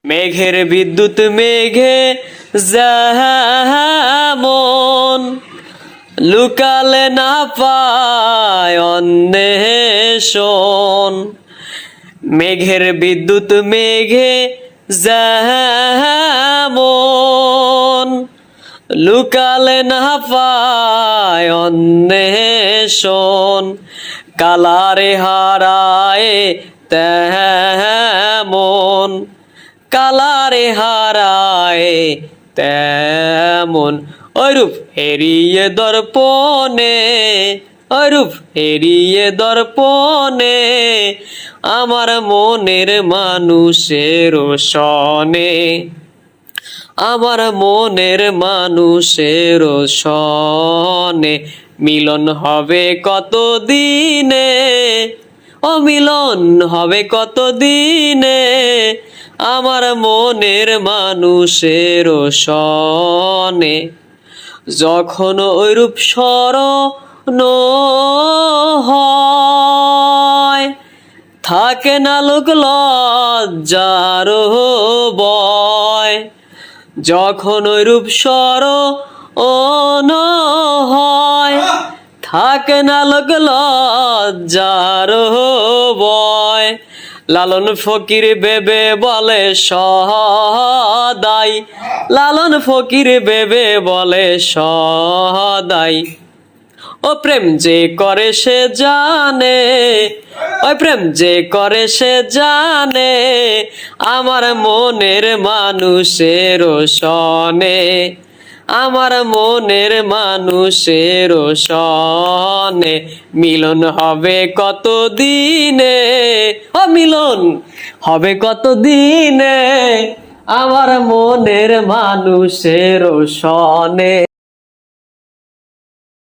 মেঘের বিদ্যুৎ মেঘে যেমন লুকালে না পায় অন্বেষণ। মেঘের বিদ্যুৎ মেঘে যেমন লুকালে না পায় অন্বেষণ। কালারে হারায় তেমন কালারে হারায় তেমন অরূপ হেরিয়ে দর্পণে অরূপ হেরিয়ে দর্পণে আমার মনের মানুষের সনে আমার মনের মানুষের সনে মিলন হবে কত দিনে অমিলন হবে কত দিনে আমার মনের মানুষের সনে। যখন ঐরূপ স্মরণ হয় থাকে না লোক লজ্জার ভয়। যখন ঐরূপ স্মরণ হয় থাকে না লোক লজ্জার ভয়। লালন ফকির বেবে বলে সদাই লালন ফকির বেবে বলে সদাই ও প্রেম যে করে সে জানে ওই প্রেম যে করে সে জানে আমার মনের মানুষের সনে আমার মনের মানুষের সনে মিলন হবে কত দিনে ও মিলন হবে কত দিনে আমার মনের মানুষের সনে।